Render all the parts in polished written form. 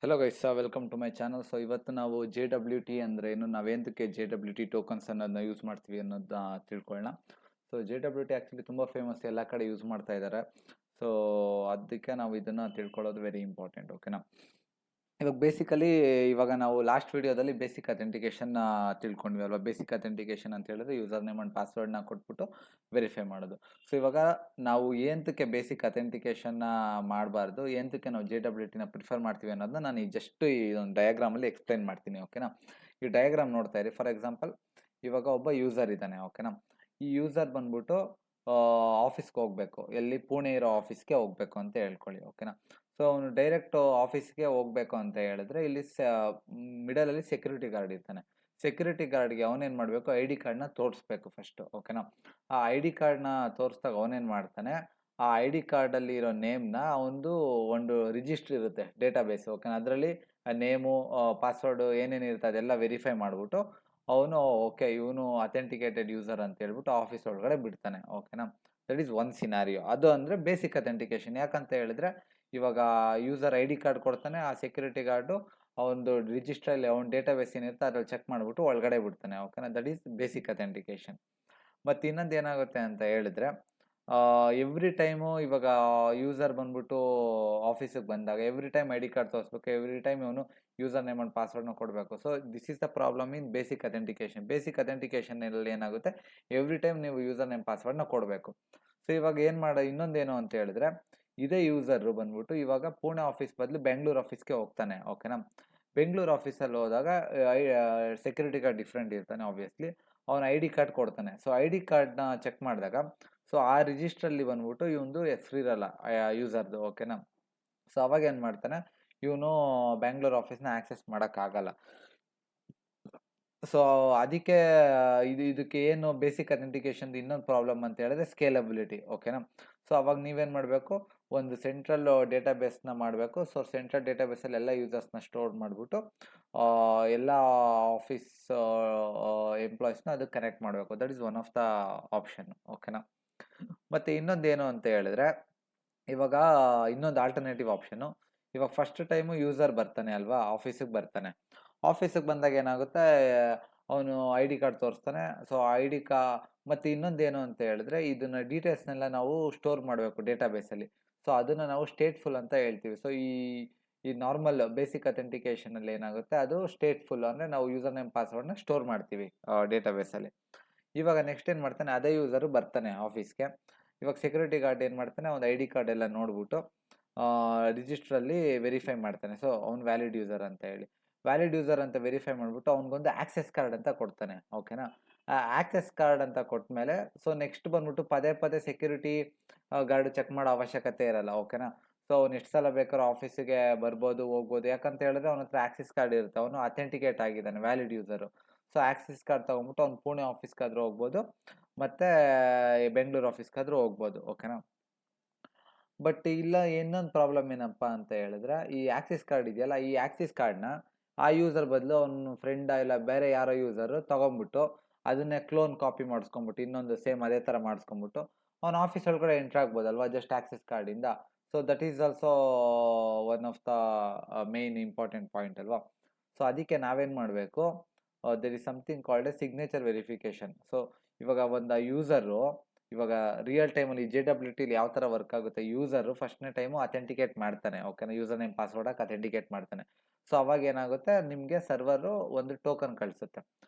Hello guys, welcome to my channel. So ಇವತ್ತು ನಾವು JWT ಅಂದರೆ ಏನು, ನಾವೇಂತಕ್ಕೆ JWT ಟೋಕನ್ಸ್ ಅನ್ನೋದನ್ನ ಯೂಸ್ ಮಾಡ್ತೀವಿ ಅನ್ನೋದನ್ನ ತಿಳ್ಕೊಳ್ಳೋಣ. ಸೊ JWT ಆ್ಯಕ್ಚುಲಿ ತುಂಬ ಫೇಮಸ್, ಎಲ್ಲ ಕಡೆ ಯೂಸ್ ಮಾಡ್ತಾ ಇದ್ದಾರೆ. ಸೊ ಅದಕ್ಕೆ ನಾವು ಇದನ್ನು ತಿಳ್ಕೊಳ್ಳೋದು ವೆರಿ ಇಂಪಾರ್ಟೆಂಟ್. ಓಕೆನಾ. ಇವಾಗ ನಾವು ಲಾಸ್ಟ್ ವಿಡಿಯೋದಲ್ಲಿ ಬೇಸಿಕ್ ಅಥೆಂಟಿಕೇಶನ್ ತಿಳ್ಕೊಂಡ್ವಿ ಅಲ್ವಾ. ಬೇಸಿಕ್ ಅಥೆಂಟಿಕೇಶನ್ ಅಂತ ಹೇಳಿದ್ರೆ ಯೂಸರ್ ನೇಮ್ ಅಂಡ್ ಪಾಸ್ವರ್ಡ್ನ ಕೊಟ್ಬಿಟ್ಟು ವೆರಿಫೈ ಮಾಡೋದು. ಸೊ ಇವಾಗ ನಾವು ಏಂತಕ್ಕೆ ಬೇಸಿಕ್ ಅಥೆಂಟಿಕೇಶನ್ನ ಮಾಡಬಾರ್ದು, ಏಂತಕ್ಕೆ ನಾವು JWTನ ಪ್ರಿಫರ್ ಮಾಡ್ತೀವಿ ಅನ್ನೋದನ್ನ ನಾನು ಜಸ್ಟ್ ಈ ಒಂದು ಡಯಾಗ್ರಾಮಲ್ಲಿ ಎಕ್ಸ್ಪ್ಲೈನ್ ಮಾಡ್ತೀನಿ. ಓಕೆನಾ. ಈ ಡಯಾಗ್ರಾಮ್ ನೋಡ್ತಾ ಇರಿ. ಫಾರ್ ಎಕ್ಸಾಂಪಲ್, ಇವಾಗ ಒಬ್ಬ ಯೂಸರ್ ಇದ್ದಾನೆ. ಓಕೆನಾ. ಈ ಯೂಸರ್ ಬಂದ್ಬಿಟ್ಟು ಆಫೀಸ್ಗೆ ಹೋಗಬೇಕು. ಎಲ್ಲಿ? ಪುಣೆ ಇರೋ ಆಫೀಸ್ಗೆ ಹೋಗಬೇಕು ಅಂತ ಹೇಳ್ಕೊಳ್ಳಿ. ಓಕೆನಾ. ಸೊ ಅವನು ಡೈರೆಕ್ಟ್ ಆಫೀಸ್ಗೆ ಹೋಗ್ಬೇಕು ಅಂತ ಹೇಳಿದ್ರೆ ಇಲ್ಲಿ ಮಿಡಲಲ್ಲಿ ಸೆಕ್ಯೂರಿಟಿ ಗಾರ್ಡ್ ಇರ್ತಾನೆ. ಸೆಕ್ಯೂರಿಟಿ ಗಾರ್ಡ್ಗೆ ಅವನೇನು ಮಾಡಬೇಕು, ID ಕಾರ್ಡ್ನ ತೋರಿಸ್ಬೇಕು ಫಸ್ಟು. ಓಕೆನಾ. ಆ ID ಕಾರ್ಡ್ನ ತೋರಿಸ್ದಾಗ ಅವನೇನು ಮಾಡ್ತಾನೆ, ಆ ID ಕಾರ್ಡಲ್ಲಿ ಇರೋ ನೇಮ್ನ ಒಂದು ರಿಜಿಸ್ಟ್ರ್ ಇರುತ್ತೆ, ಡೇಟಾಬೇಸ್. ಓಕೆನಾ. ಅದರಲ್ಲಿ ನೇಮು, ಪಾಸ್ವರ್ಡು ಏನೇನು ಇರುತ್ತೆ ಅದೆಲ್ಲ ವೆರಿಫೈ ಮಾಡಿಬಿಟ್ಟು ಅವನು ಓಕೆ ಇವನು ಅಥೆಂಟಿಕೇಟೆಡ್ ಯೂಸರ್ ಅಂತ ಹೇಳ್ಬಿಟ್ಟು ಆಫೀಸ್ ಒಳಗಡೆ ಬಿಡ್ತಾನೆ. ಓಕೆನಾ. That is one scenario. ಅದು ಅಂದರೆ ಬೇಸಿಕ್ ಅಥೆಂಟಿಕೇಶನ್. ಯಾಕಂತ ಹೇಳಿದ್ರೆ ಇವಾಗ ಯೂಸರ್ ID ಕಾರ್ಡ್ ಕೊಡ್ತಾನೆ, ಆ ಸೆಕ್ಯೂರಿಟಿ ಗಾರ್ಡು ಅವನದು ರಿಜಿಸ್ಟ್ರಲ್ಲಿ ಅವ್ನ ಡೇಟಾಬೇಸ್ ಏನಿರುತ್ತೆ ಅದ್ರಲ್ಲಿ ಚೆಕ್ ಮಾಡಿಬಿಟ್ಟು ಒಳಗಡೆ ಬಿಡ್ತಾನೆ. ಓಕೆನಾ. That is basic authentication. ಮತ್ತು ಇನ್ನೊಂದು ಏನಾಗುತ್ತೆ ಅಂತ ಹೇಳಿದ್ರೆ, ಎವ್ರಿ ಟೈಮು ಇವಾಗ ಯೂಸರ್ ಬಂದ್ಬಿಟ್ಟು ಆಫೀಸಿಗೆ ಬಂದಾಗ ಎವ್ರಿ ಟೈಮ್ ID ಕಾರ್ಡ್ ತೋರಿಸ್ಬೇಕು, ಎವ್ರಿ ಟೈಮ್ ಇವನು ಯೂಸರ್ ನೇಮ್ ಅಂಡ್ ಪಾಸ್ವರ್ಡ್ನ ಕೊಡಬೇಕು. So this is the problem in basic authentication. Basic ಅಥೆಂಟಿಕೇಶನಲ್ಲಿ ಏನಾಗುತ್ತೆ, ಎವ್ರಿ ಟೈಮ್ ನೀವು ಯೂಸರ್ ನೇಮ್ ಪಾಸ್ವರ್ಡ್ನ ಕೊಡಬೇಕು. ಸೊ ಇವಾಗ ಇನ್ನೊಂದೇನು ಅಂತ ಹೇಳಿದ್ರೆ, ಇದೇ ಯೂಸರು ಬಂದ್ಬಿಟ್ಟು ಇವಾಗ ಪುಣೆ ಆಫೀಸ್ ಬದಲು ಬೆಂಗಳೂರು ಆಫೀಸ್ಗೆ ಹೋಗ್ತಾನೆ. ಓಕೆನಾ. ಬೆಂಗಳೂರು ಆಫೀಸಲ್ಲಿ ಹೋದಾಗ ಸೆಕ್ಯೂರಿಟಿ ಗಾರ್ಡ್ ಡಿಫ್ರೆಂಟ್ ಇರ್ತಾನೆ ಆಬ್ವಿಯಸ್ಲಿ. ಅವನು ID ಕಾರ್ಡ್ ಕೊಡ್ತಾನೆ. ಸೊ ID ಕಾರ್ಡ್ನ ಚೆಕ್ ಮಾಡಿದಾಗ ಸೊ ಆ ರಿಜಿಸ್ಟ್ರಲ್ಲಿ ಬಂದ್ಬಿಟ್ಟು ಇವನು ಹೆಸರಿರಲ್ಲ ಯೂಸರ್ದು. ಓಕೆನಾ. ಸೊ ಅವಾಗ ಏನು ಮಾಡ್ತಾನೆ, ಇವನು ಬೆಂಗಳೂರು ಆಫೀಸ್ನ ಆಕ್ಸೆಸ್ ಮಾಡೋಕ್ಕಾಗಲ್ಲ. ಸೊ ಅದಕ್ಕೆ ಇದಕ್ಕೆ ಏನು ಬೇಸಿಕ್ ಅಥೆಂಟಿಕೇಶನ್ ಇನ್ನೊಂದು ಪ್ರಾಬ್ಲಮ್ ಅಂತ ಹೇಳಿದ್ರೆ ಸ್ಕೇಲಬಿಲಿಟಿ. ಓಕೆನಾ. ಸೊ ಅವಾಗ ನೀವೇನು ಮಾಡಬೇಕು, ಒಂದು ಸೆಂಟ್ರಲ್ ಡೇಟಾಬೇಸ್ನ ಮಾಡಬೇಕು. ಸೊ ಸೆಂಟ್ರಲ್ ಡೇಟಾಬೇಸಲ್ಲಿ ಎಲ್ಲ ಯೂಸರ್ಸ್ನ ಸ್ಟೋರ್ ಮಾಡಿಬಿಟ್ಟು ಎಲ್ಲ ಆಫೀಸ್ ಎಂಪ್ಲಾಯೀಸ್ನ ಅದಕ್ಕೆ ಕನೆಕ್ಟ್ ಮಾಡಬೇಕು. That is one of the option. ಓಕೆನಾ. ಮತ್ತು ಇನ್ನೊಂದೇನು ಅಂತ ಹೇಳಿದ್ರೆ, ಇವಾಗ ಇನ್ನೊಂದು ಆಲ್ಟರ್ನೇಟಿವ್ ಆಪ್ಷನು, ಇವಾಗ ಫಸ್ಟ್ ಟೈಮು ಯೂಸರ್ ಬರ್ತಾನೆ ಅಲ್ವಾ, ಆಫೀಸಿಗೆ ಬರ್ತಾನೆ. ಆಫೀಸಿಗೆ ಬಂದಾಗ ಏನಾಗುತ್ತೆ, ಅವನು ID ಕಾರ್ಡ್ ತೋರಿಸ್ತಾನೆ. ಸೊ ಮತ್ತು ಇನ್ನೊಂದೇನು ಅಂತ ಹೇಳಿದ್ರೆ, ಇದನ್ನ ಡೀಟೇಲ್ಸ್ನೆಲ್ಲ ನಾವು ಸ್ಟೋರ್ ಮಾಡಬೇಕು ಡೇಟಾಬೇಸಲ್ಲಿ. ಸೊ ಅದನ್ನು ನಾವು ಸ್ಟೇಟ್ಫುಲ್ ಅಂತ ಹೇಳ್ತೀವಿ. ಸೊ ಈ ನಾರ್ಮಲ್ ಬೇಸಿಕ್ ಅಥೆಂಟಿಕೇಶನಲ್ಲಿ ಏನಾಗುತ್ತೆ, ಅದು ಸ್ಟೇಟ್ಫುಲ್ ಅಂದರೆ ನಾವು ಯೂಸರ್ ನೇಮ್ ಪಾಸ್ವರ್ಡ್ನ ಸ್ಟೋರ್ ಮಾಡ್ತೀವಿ ಡೇಟಾಬೇಸಲ್ಲಿ. ಇವಾಗ ನೆಕ್ಸ್ಟ್ ಏನು ಮಾಡ್ತಾನೆ, ಅದೇ ಯೂಸರು ಬರ್ತಾನೆ ಆಫೀಸ್ಗೆ. ಇವಾಗ ಸೆಕ್ಯೂರಿಟಿ ಗಾರ್ಡ್ ಏನು ಮಾಡ್ತಾನೆ, ಒಂದು ID ಕಾರ್ಡ್ ಎಲ್ಲ ನೋಡ್ಬಿಟ್ಟು ರಿಜಿಸ್ಟ್ರಲ್ಲಿ ವೆರಿಫೈ ಮಾಡ್ತಾನೆ. ಸೊ ಅವ್ನು ವ್ಯಾಲಿಡ್ ಯೂಸರ್ ಅಂತ ಹೇಳಿ, ವ್ಯಾಲಿಡ್ ಯೂಸರ್ ಅಂತ ವೆರಿಫೈ ಮಾಡಿಬಿಟ್ಟು ಅವ್ನಿಗೊಂದು ಆಕ್ಸೆಸ್ ಕಾರ್ಡ್ ಅಂತ ಕೊಡ್ತಾನೆ. ಓಕೆನಾ. ಆ ಆಕ್ಸೆಸ್ ಕಾರ್ಡ್ ಅಂತ ಕೊಟ್ಟಮೇಲೆ ಸೊ ನೆಕ್ಸ್ಟ್ ಬಂದ್ಬಿಟ್ಟು ಪದೇ ಪದೇ ಸೆಕ್ಯೂರಿಟಿ ಗಾರ್ಡ್ ಚೆಕ್ ಮಾಡೋ ಅವಶ್ಯಕತೆ ಇರಲ್ಲ. ಓಕೆನಾ. ಸೊ ಅವ್ನು ಎಷ್ಟು ಸಲ ಬೇಕಾದ್ರೂ ಆಫೀಸಿಗೆ ಬರ್ಬೋದು, ಹೋಗ್ಬೋದು. ಯಾಕಂತ ಹೇಳಿದ್ರೆ ಅವನ ಹತ್ರ ಆಕ್ಸೆಸ್ ಕಾರ್ಡ್ ಇರುತ್ತೆ, ಅವನು ಅಥೆಂಟಿಕೇಟ್ ಆಗಿದ್ದಾನೆ, valid user. So access card ತೊಗೊಂಬಿಟ್ಟು ಅವ್ನು ಪುಣೆ ಆಫೀಸ್ಗಾದ್ರೂ ಹೋಗ್ಬೋದು, ಮತ್ತು ಬೆಂಗಳೂರು ಆಫೀಸ್ಗಾದ್ರೂ ಹೋಗ್ಬೋದು. ಓಕೆನಾ. ಬಟ್ ಇಲ್ಲ, ಇನ್ನೊಂದು ಪ್ರಾಬ್ಲಮ್ ಏನಪ್ಪ ಅಂತ ಹೇಳಿದ್ರೆ, ಈ ಆಕ್ಸಿಸ್ ಕಾರ್ಡ್ ಇದೆಯಲ್ಲ, ಈ ಆಕ್ಸಿಸ್ ಕಾರ್ಡ್ನ ಆ ಯೂಸರ್ ಬದಲು ಅವ್ನ ಫ್ರೆಂಡ ಇಲ್ಲ ಬೇರೆ ಯಾರೋ ಯೂಸರು ತೊಗೊಂಬಿಟ್ಟು ಅದನ್ನೇ ಕ್ಲೋನ್ ಕಾಪಿ ಮಾಡಿಸ್ಕೊಂಬಿಟ್ಟು ಇನ್ನೊಂದು ಸೇಮ್ ಅದೇ ಥರ ಮಾಡಿಸ್ಕೊಂಬಿಟ್ಟು ಅವ್ನ ಆಫೀಸ್ ಒಳಗಡೆ ಎಂಟ್ರ್ ಆಗ್ಬೋದಲ್ವಾ, ಜಸ್ಟ್ ಆಕ್ಸಿಸ್ ಕಾರ್ಡಿಂದ. So that is also one of the main important point ಅಲ್ವಾ. ಸೊ ಅದಕ್ಕೆ ನಾವೇನು ಮಾಡಬೇಕು, there is something called A signature verification. So ಇವಾಗ ಒಂದು ಯೂಸರು ಇವಾಗ ರಿಯಲ್ ಟೈಮಲ್ಲಿ JWTಲಿ ಯಾವ ಥರ ವರ್ಕ್ ಆಗುತ್ತೆ, ಯೂಸರು ಫಸ್ಟ್ನೇ ಟೈಮು ಅಥೆಂಟಿಕೇಟ್ ಮಾಡ್ತಾನೆ. ಓಕೆನಾ. ಯೂಸರ್ ನೇಮ್ ಪಾಸ್ವರ್ಡ್ ಹಾಕಿ ಅಥೆಂಟಿಕೇಟ್ ಮಾಡ್ತಾನೆ. ಸೊ ಅವಾಗ ಏನಾಗುತ್ತೆ, ನಿಮಗೆ ಸರ್ವರು ಒಂದು ಟೋಕನ್ ಕಳಿಸುತ್ತೆ.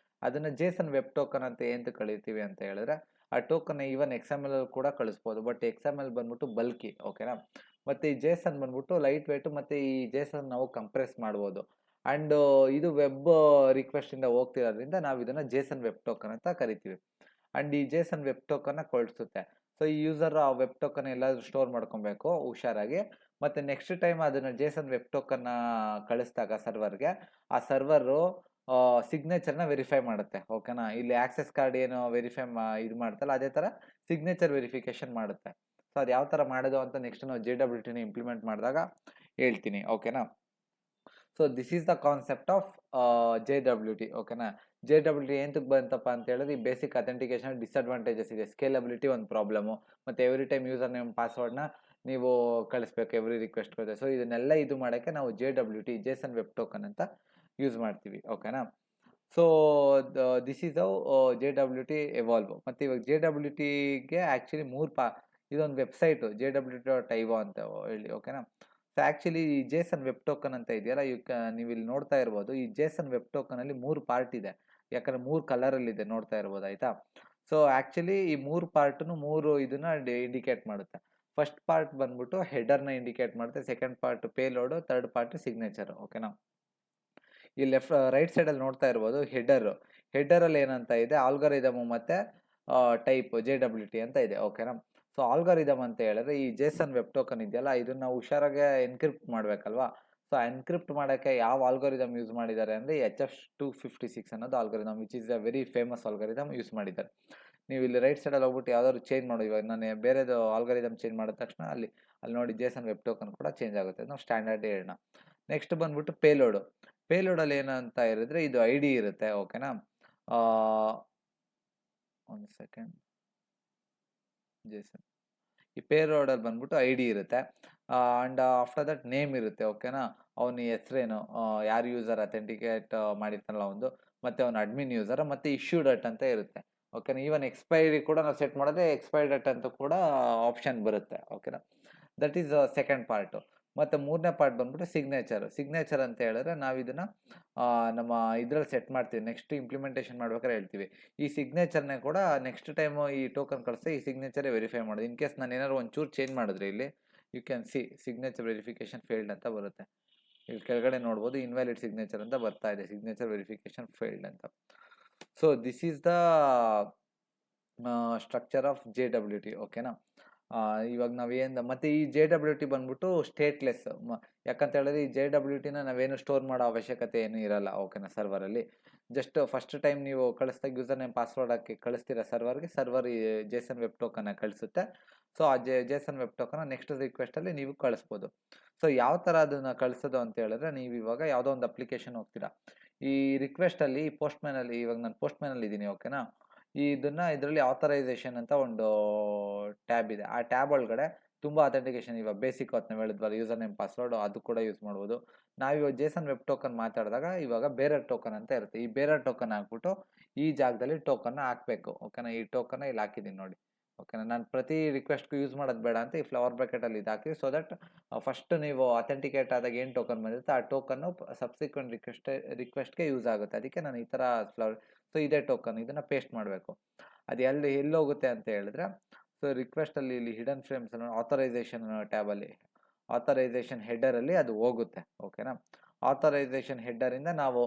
ಅದನ್ನು JSON ವೆಬ್ ಟೋಕನ್ ಅಂತ ಏನು ಕಳಿತೀವಿ ಅಂತ ಹೇಳಿದ್ರೆ, ಆ ಟೋಕನ್ ಈವನ್ XML ಕೂಡ ಕಳಿಸ್ಬೋದು. ಬಟ್ XML ಬಂದ್ಬಿಟ್ಟು ಬಲ್ಕಿ. ಓಕೆನಾ. ಮತ್ತು ಈ JSON ಬಂದ್ಬಿಟ್ಟು ಲೈಟ್ ವೇಟು, ಮತ್ತು ಈ JSON ನಾವು ಕಂಪ್ರೆಸ್ ಮಾಡ್ಬೋದು. ಆ್ಯಂಡ್ ಇದು ವೆಬ್ ರಿಕ್ವೆಸ್ಟಿಂದ ಹೋಗ್ತಿರೋದ್ರಿಂದ ನಾವು ಇದನ್ನು JSON ವೆಬ್ ಟೋಕನ್ ಅಂತ ಕರಿತೀವಿ. ಆ್ಯಂಡ್ ಈ JSON ವೆಬ್ ಟೋಕನ್ನ ಕಳಿಸುತ್ತೆ. ಸೊ ಈ ಯೂಸರ್ ಆ ವೆಬ್ ಟೋಕನ್ ಎಲ್ಲಾದರೂ ಸ್ಟೋರ್ ಮಾಡ್ಕೊಬೇಕು ಹುಷಾರಾಗಿ. ಮತ್ತು ನೆಕ್ಸ್ಟ್ ಟೈಮ್ ಅದನ್ನು JSON ವೆಬ್ ಟೋಕನ್ನ ಕಳಿಸಿದಾಗ ಸರ್ವರ್ಗೆ, ಆ ಸರ್ವರು ಸಿಗ್ನೇಚರ್ನ ವೆರಿಫೈ ಮಾಡುತ್ತೆ. ಓಕೆನಾ. ಇಲ್ಲಿ ಆಕ್ಸೆಸ್ ಕಾರ್ಡ್ ಏನು ವೆರಿಫೈ ಇದು ಮಾಡ್ತಲ್ಲ, ಅದೇ ಥರ ಸಿಗ್ನೇಚರ್ ವೆರಿಫಿಕೇಷನ್ ಮಾಡುತ್ತೆ. ಸೊ ಅದು ಯಾವ ಥರ ಮಾಡೋದು ಅಂತ ನೆಕ್ಸ್ಟ್ ನಾವು JWTನ ಇಂಪ್ಲಿಮೆಂಟ್ ಮಾಡಿದಾಗ ಹೇಳ್ತೀನಿ. ಓಕೆನಾ. So this is the concept of JWT. ಓಕೆನಾ. JWT ಎಂತಕ್ಕೆ ಬಂತಪ್ಪ ಅಂತ ಹೇಳಿದ್ರೆ, ಈ ಬೇಸಿಕ್ ಅಥೆಂಟಿಕೇಶನ್ ಡಿಸ್ಅಡ್ವಾಂಟೇಜಸ್ ಇದೆ. ಸ್ಕೇಲಬಿಲಿಟಿ ಒಂದು ಪ್ರಾಬ್ಲಮು, ಮತ್ತು ಎವ್ರಿ ಟೈಮ್ ಯೂಸರ್ ನೇಮ್ ಪಾಸ್ವರ್ಡ್ನ ನೀವು ಕಳಿಸ್ಬೇಕು ಎವ್ರಿ ರಿಕ್ವೆಸ್ಟ್ ಕೊಡುತ್ತೆ. ಸೊ ಇದನ್ನೆಲ್ಲ ಇದು ಮಾಡೋಕ್ಕೆ ನಾವು JWT JSON ವೆಬ್ ಟೋಕನ್ ಅಂತ ಯೂಸ್ ಮಾಡ್ತೀವಿ. ಓಕೆನಾ. So this is how JWT evolve. ಮತ್ತು ಇವಾಗ JWTಗೆ ಆ್ಯಕ್ಚುಲಿ ಇದೊಂದು ವೆಬ್ಸೈಟು JWT.io ಅಂತ ಹೇಳಿ. ಓಕೆನಾ. ಸೊ ಆ್ಯಕ್ಚುಲಿ ಈ ಜೇಸನ್ ವೆಬ್ ಟೋಕನ್ ಅಂತ ಇದೆಯಲ್ಲ, ನೀವು ಇಲ್ಲಿ ನೋಡ್ತಾ ಇರ್ಬೋದು, ಈ ಜೇಸನ್ ವೆಬ್ ಟೋಕನಲ್ಲಿ 3 ಪಾರ್ಟ್ ಇದೆ. ಯಾಕಂದರೆ 3 ಕಲರಲ್ಲಿದೆ, ನೋಡ್ತಾ ಇರ್ಬೋದು. ಆಯಿತಾ. ಸೊ ಆ್ಯಕ್ಚುಲಿ ಈ 3 ಪಾರ್ಟನ್ನು 3 ಇದನ್ನ ಇಂಡಿಕೇಟ್ ಮಾಡುತ್ತೆ. ಫಸ್ಟ್ ಪಾರ್ಟ್ ಬಂದ್ಬಿಟ್ಟು ಹೆಡರ್ನ ಇಂಡಿಕೇಟ್ ಮಾಡುತ್ತೆ, second part payload, third part signature. ಓಕೆನಾ. ಈ ರೈಟ್ ಸೈಡಲ್ಲಿ ನೋಡ್ತಾ ಇರ್ಬೋದು ಹೆಡರಲ್ಲಿ ಏನಂತ ಇದೆ, ಆಲ್ಗಾರಿದಮ್ ಮತ್ತು ಟೈಪ್ JWT ಅಂತ ಇದೆ. ಓಕೆನಾ. ಸೊ ಆಲ್ಗಾರಿದಮ್ ಅಂತ ಹೇಳಿದ್ರೆ ಈ ಜೇಸನ್ ವೆಬ್ ಟೋಕನ್ ಇದೆಯಲ್ಲ, ಇದನ್ನು ಹುಷಾರಾಗಿ ಎನ್ಕ್ರಿಪ್ಟ್ ಮಾಡಬೇಕಲ್ವಾ. ಸೊ ಎನ್ಕ್ರಿಪ್ಟ್ ಮಾಡೋಕ್ಕೆ ಯಾವ ಆಲ್ಗಾರಿದಮ್ ಯೂಸ್ ಮಾಡಿದ್ದಾರೆ ಅಂದರೆ HF256 ಅನ್ನೋದು algorithm, which is a very famous algorithm use ಮಾಡಿದ್ದಾರೆ. ನೀವು ಇಲ್ಲಿ ರೈಟ್ ಸೈಡಲ್ಲಿ ಹೋಗ್ಬಿಟ್ಟು ಯಾವ್ದಾದ್ರು ಚೇಂಜ್ ಮಾಡಿ, ಇವಾಗ ನಾನು ಬೇರೆದು ಆಲ್ಗಾರಿದಮ್ ಚೇಂಜ್ ಮಾಡಿದ ತಕ್ಷಣ ಅಲ್ಲಿ ನೋಡಿ ಜೇಸನ್ ವೆಬ್ ಟೋಕನ್ ಕೂಡ ಚೇಂಜ್ ಆಗುತ್ತೆ. ನಾವು ಸ್ಟ್ಯಾಂಡರ್ಡ್ ಹೇಳೋಣ. ನೆಕ್ಸ್ಟ್ ಬಂದ್ಬಿಟ್ಟು ಪೇಲೋಡಲ್ಲಿ ಏನಂತ ಇರಿದ್ರೆ ಇದು ID ಇರುತ್ತೆ. ಓಕೆನಾ. ಒಂದು ಸೆಕೆಂಡ್. ಜೇಸನ್ ಈ ಪೇಲೋಡಲ್ಲಿ ಬಂದ್ಬಿಟ್ಟು ID ಇರುತ್ತೆ. ಆ್ಯಂಡ್ ಆಫ್ಟರ್ ದಟ್ ನೇಮ್ ಇರುತ್ತೆ. ಓಕೆನಾ. ಅವನ ಹೆಸ್ರೇನು, ಯಾರು ಯೂಸರ್ ಅಥೆಂಟಿಕೇಟ್ ಮಾಡಿರ್ತಾನಲ್ಲ ಒಂದು, ಮತ್ತು ಅವನ ಅಡ್ಮಿನ್ ಯೂಸರ್, ಮತ್ತು ಇಶ್ಯೂ ಡೇಟ್ ಅಂತ ಇರುತ್ತೆ. ಓಕೆನಾ. ಈವನ್ ಎಕ್ಸ್ಪೈರಿ ಕೂಡ ನಾವು ಸೆಟ್ ಮಾಡಿದ್ರೆ ಎಕ್ಸ್ಪೈರಿ ಡೇಟ್ ಅಂತ ಕೂಡ ಆಪ್ಷನ್ ಬರುತ್ತೆ. ಓಕೆನಾ. That is second part. ಮತ್ತು ಮೂರನೇ ಪಾರ್ಟ್ ಬಂದ್ಬಿಟ್ಟು ಸಿಗ್ನೇಚರ್ ಅಂತ ಹೇಳಿದ್ರೆ ನಾವು ಇದನ್ನು ನಮ್ಮ ಇದರಲ್ಲಿ ಸೆಟ್ ಮಾಡ್ತೀವಿ. ನೆಕ್ಸ್ಟ್ ಇಂಪ್ಲಿಮೆಂಟೇಷನ್ ಮಾಡ್ಬೇಕಾದ್ರೆ ಹೇಳ್ತೀವಿ. ಈ ಸಿಗ್ನೇಚರ್ನೇ ಕೂಡ ನೆಕ್ಸ್ಟ್ ಟೈಮು ಈ ಟೋಕನ್ ಕಳಿಸ್ತಾ ಈ ಸಿಗ್ನೇಚರೇ ವೆರಿಫೈ ಮಾಡೋದು. ಇನ್ ಕೇಸ್ ನಾನು ಏನಾದ್ರು ಒಂಚೂರು ಚೇಂಜ್ ಮಾಡಿದ್ರೆ ಇಲ್ಲಿ you can see signature verification failed ಅಂತ ಬರುತ್ತೆ. ಇಲ್ಲಿ ಕೆಳಗಡೆ ನೋಡ್ಬೋದು ಇನ್ವ್ಯಾಲಿಡ್ ಸಿಗ್ನೇಚರ್ ಅಂತ ಬರ್ತಾ ಇದೆ, ಸಿಗ್ನೇಚರ್ ವೆರಿಫಿಕೇಷನ್ ಫೇಲ್ಡ್ ಅಂತ. So this is the structure of JWT. ಓಕೆನಾ. ಇವಾಗ ನಾವೇನು ಮತ್ತು ಈ JWT ಬಂದ್ಬಿಟ್ಟು ಸ್ಟೇಟ್ಲೆಸ್. ಯಾಕಂತ ಹೇಳಿದ್ರೆ ಈ JWTನ ನಾವೇನು ಸ್ಟೋರ್ ಮಾಡೋ ಅವಶ್ಯಕತೆ ಏನೂ ಇರಲ್ಲ. ಓಕೆನಾ. ಸರ್ವರಲ್ಲಿ ಜಸ್ಟ್ ಫಸ್ಟ್ ಟೈಮ್ ನೀವು ಕಳಿಸ್ದಾಗ ಯೂಸರ್ ನೇಮ್ ಪಾಸ್ವರ್ಡ್ ಹಾಕಿ ಕಳಿಸ್ತೀರಾ ಸರ್ವರ್ ಈ ಜೇಸನ್ ವೆಬ್ ಟೋಕನ್ನ ಕಳಿಸುತ್ತೆ. ಸೊ ಆ ಜೇಸನ್ ವೆಬ್ ಟೋಕನ್ನ ನೆಕ್ಸ್ಟ್ ರಿಕ್ವೆಸ್ಟಲ್ಲಿ ನೀವು ಕಳಿಸ್ಬೋದು. ಸೊ ಯಾವ ಥರ ಅದನ್ನು ಕಳಿಸೋದು ಅಂತ ಹೇಳಿದ್ರೆ, ನೀವು ಇವಾಗ ಯಾವುದೋ ಒಂದು ಅಪ್ಲಿಕೇಶನ್ ಹೋಗ್ತೀರಾ, ಈ ರಿಕ್ವೆಸ್ಟಲ್ಲಿ ಪೋಸ್ಟ್ಮ್ಯಾನಲ್ಲಿ, ಇವಾಗ ನಾನು ಪೋಸ್ಟ್ಮ್ಯಾನಲ್ಲಿ ಇದ್ದೀನಿ. ಓಕೆನಾ. ಇದರಲ್ಲಿ ಆಥರೈಸೇಷನ್ ಅಂತ ಒಂದು ಟ್ಯಾಬ್ ಇದೆ. ಆ ಟ್ಯಾಬ್ ಒಳಗಡೆ ತುಂಬ ಅಥೆಂಟಿಕೇಶನ್, ಇವಾಗ ಬೇಸಿಕ್ ನಾವು ಹೇಳಿದ್ವಲ್ಲ ಯೂಸರ್ ನೇಮ್ ಪಾಸ್ವರ್ಡ್, ಅದು ಕೂಡ ಯೂಸ್ ಮಾಡ್ಬೋದು. ನಾವಿವಾಗ ಜೇಸನ್ ವೆಬ್ ಟೋಕನ್ ಮಾತಾಡಿದಾಗ ಇವಾಗ ಬೇರೆ ಟೋಕನ್ ಅಂತ ಇರುತ್ತೆ. ಈ ಬೇರೆ ಟೋಕನ್ ಹಾಕ್ಬಿಟ್ಟು ಈ ಜಾಗದಲ್ಲಿ ಟೋಕನ್ನ ಹಾಕಬೇಕು. ಓಕೆನಾ. ಈ ಟೋಕನ್ನ ಇಲ್ಲಿ ಹಾಕಿದ್ದೀನಿ ನೋಡಿ. ಓಕೆನಾ. ನಾನು ಪ್ರತಿ ರಿಕ್ವೆಸ್ಟ್ಗೂ ಯೂಸ್ ಮಾಡೋದು ಬೇಡ ಅಂತ ಈ ಫ್ಲವರ್ ಬ್ರ್ಯಾಕೆಟಲ್ಲಿ ಇದು ಹಾಕಿ, ಸೊ ದಟ್ ಫಸ್ಟ್ ನೀವು ಅಥೆಂಟಿಕೇಟ್ ಆದಾಗ ಏನು ಟೋಕನ್ ಬಂದಿರುತ್ತೆ ಆ ಟೋಕನ್ನು ಸಬ್ಸಿಕ್ವೆಂಟ್ ರಿಕ್ವೆಸ್ಟ್ಗೆ ಯೂಸ್ ಆಗುತ್ತೆ. ಅದಕ್ಕೆ ನಾನು ಈ ಥರ ಸೊ ಇದೇ ಟೋಕನ್, ಇದನ್ನು ಪೇಸ್ಟ್ ಮಾಡಬೇಕು. ಅದು ಎಲ್ಲೋಗುತ್ತೆ ಅಂತ ಹೇಳಿದ್ರೆ, ಸೊ ರಿಕ್ವೆಸ್ಟಲ್ಲಿ ಇಲ್ಲಿ ಹಿಡನ್ ಫ್ರೇಮ್ಸ್ ಆಥರೈಸೇಷನ್ ಟ್ಯಾಬಲ್ಲಿ ಆಥರೈಸೇಷನ್ ಹೆಡರಲ್ಲಿ ಅದು ಹೋಗುತ್ತೆ. ಓಕೆನಾ. ಆಥರೈಸೇಷನ್ ಹೆಡ್ಡರಿಂದ ನಾವು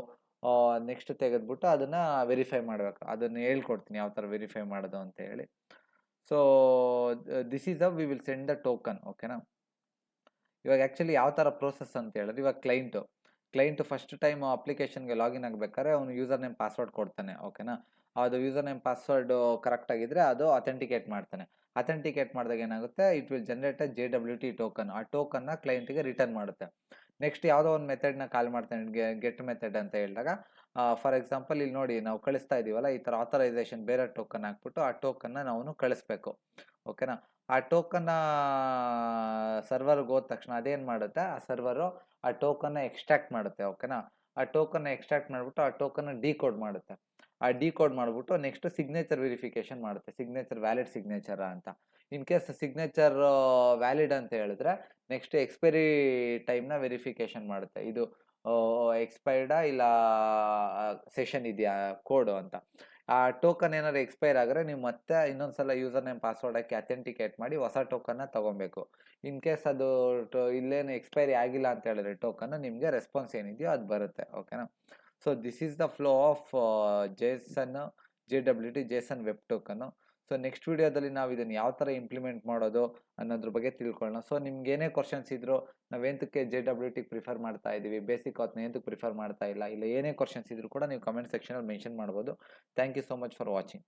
ನೆಕ್ಸ್ಟ್ ತೆಗೆದ್ಬಿಟ್ಟು ಅದನ್ನು ವೆರಿಫೈ ಮಾಡಬೇಕು. ಅದನ್ನು ಹೇಳ್ಕೊಡ್ತೀನಿ ಯಾವ ಥರ ವೆರಿಫೈ ಮಾಡೋದು ಅಂತ ಹೇಳಿ. So this is how we will send the token. ಓಕೆನಾ. ಇವಾಗ ಆ್ಯಕ್ಚುಲಿ ಯಾವ ಥರ ಪ್ರೋಸೆಸ್ ಅಂತ ಹೇಳಿದ್ರೆ, ಇವಾಗ ಕ್ಲೈಂಟು ಫಸ್ಟ್ ಟೈಮ್ ಅಪ್ಲಿಕೇಶನ್ಗೆ ಲಾಗಿನ್ ಆಗಬೇಕಾದ್ರೆ ಅವನು ಯೂಸರ್ ನೇಮ್ ಪಾಸ್ವರ್ಡ್ ಕೊಡ್ತಾನೆ. ಓಕೆನಾ. ಅದು ಯೂಸರ್ ನೇಮ್ ಪಾಸ್ವರ್ಡು ಕರೆಕ್ಟಾಗಿದ್ದರೆ ಅದು ಅಥೆಂಟಿಕೇಟ್ ಮಾಡ್ತಾನೆ. ಅಥೆಂಟಿಕೇಟ್ ಮಾಡಿದಾಗ ಏನಾಗುತ್ತೆ, it will generate a JWT token. ಆ ಟೋಕನ್ನ ಕ್ಲೈಂಟಿಗೆ ರಿಟರ್ನ್ ಮಾಡುತ್ತೆ. ನೆಕ್ಸ್ಟ್ ಯಾವುದೋ ಒಂದು ಮೆಥಡ್ನ ಕಾಲ್ ಮಾಡ್ತಾನೆ, ಗೆಟ್ ಮೆಥಡ್ ಅಂತ ಹೇಳಿದಾಗ, ಫಾರ್ ಎಕ್ಸಾಂಪಲ್ ಇಲ್ಲಿ ನೋಡಿ ನಾವು ಕಳಿಸ್ತಾ ಇದ್ದೀವಲ್ಲ, ಈ ಥರ ಆಥರೈಸೇಷನ್ ಬೇರೆ ಟೋಕನ್ ಹಾಕ್ಬಿಟ್ಟು ಆ ಟೋಕನ್ನ ನಾವು ಕಳಿಸ್ಬೇಕು. ಓಕೆನಾ. ಆ ಟೋಕನ್ನ ಸರ್ವರ್ಗೆ ಹೋದ ತಕ್ಷಣ ಅದೇನು ಮಾಡುತ್ತೆ, ಆ ಸರ್ವರು ಆ ಟೋಕನ್ನ ಎಕ್ಸ್ಟ್ರಾಕ್ಟ್ ಮಾಡುತ್ತೆ. ಓಕೆನಾ. ಆ ಟೋಕನ್ನ ಎಕ್ಸ್ಟ್ರಾಕ್ಟ್ ಮಾಡಿಬಿಟ್ಟು ಆ ಟೋಕನ್ನ ಡಿಕೋಡ್ ಮಾಡುತ್ತೆ. ಆ ಡಿಕೋಡ್ ಮಾಡಿಬಿಟ್ಟು ನೆಕ್ಸ್ಟ್ ಸಿಗ್ನೇಚರ್ ವೆರಿಫಿಕೇಷನ್ ಮಾಡುತ್ತೆ, ಸಿಗ್ನೇಚರ್ ವ್ಯಾಲಿಡ್ ಸಿಗ್ನೇಚರಾ ಅಂತ. ಇನ್ ಕೇಸ್ ಸಿಗ್ನೇಚರ್ ವ್ಯಾಲಿಡ್ ಅಂತ ಹೇಳಿದ್ರೆ ನೆಕ್ಸ್ಟ್ ಎಕ್ಸ್ಪೈರಿ ಟೈಮ್ನ ವೆರಿಫಿಕೇಷನ್ ಮಾಡುತ್ತೆ. ಇದು ಎಕ್ಸ್ಪೈರ್ಡಾ ಇಲ್ಲ ಸೆಷನ್ ಇದೆಯಾ ಕೋಡು ಅಂತ. ಆ ಟೋಕನ್ ಏನಾದ್ರು ಎಕ್ಸ್ಪೈರ್ ಆದರೆ ನೀವು ಮತ್ತೆ ಇನ್ನೊಂದ್ಸಲ ಯೂಸರ್ ನೇಮ್ ಪಾಸ್ವರ್ಡ್ ಹಾಕಿ ಅಥೆಂಟಿಕೇಟ್ ಮಾಡಿ ಹೊಸ ಟೋಕನ್ನ ತೊಗೊಬೇಕು. ಇನ್ ಕೇಸ್ ಅದು ಇಲ್ಲೇನು ಎಕ್ಸ್ಪೈರಿ ಆಗಿಲ್ಲ ಅಂತ ಹೇಳಿದ್ರೆ ಟೋಕನ್ನು, ನಿಮಗೆ ರೆಸ್ಪಾನ್ಸ್ ಏನಿದೆಯೋ ಅದು ಬರುತ್ತೆ. ಓಕೆನಾ. So this is the flow of JWT JSON web token. So next ವಿಡಿಯೋದಲ್ಲಿ ನಾವು ಇದನ್ನು ಯಾವ ಥರ ಇಂಪ್ಲಿಮೆಂಟ್ ಮಾಡೋದು ಅನ್ನೋದ್ರ ಬಗ್ಗೆ ತಿಳ್ಕೊಳ್ಳೋಣ. ಸೊ ನಿಮ್ಗೆ ಏನೇ ಕ್ವಶನ್ಸ್ ಇದ್ದರೂ, ನಾವೇಂತಕ್ಕೆ JWT ಪ್ರಿಫರ್ ಮಾಡ್ತಾ ಇದ್ದೀವಿ, ಬೇಸಿಕ್ ಆತ್ನ ಏಂತಕ್ಕೆ ಪ್ರಿಫರ್ ಮಾಡ್ತಾ ಇಲ್ಲ ಏನೇ ಕ್ವಶನ್ಸ್ ಇದ್ರೂ ಕೂಡ ನೀವು ಕಮೆಂಟ್ ಸೆಕ್ಷನಲ್ಲಿ ಮೆನ್ಷನ್ ಮಾಡ್ಬೋದು. Thank you so much for watching.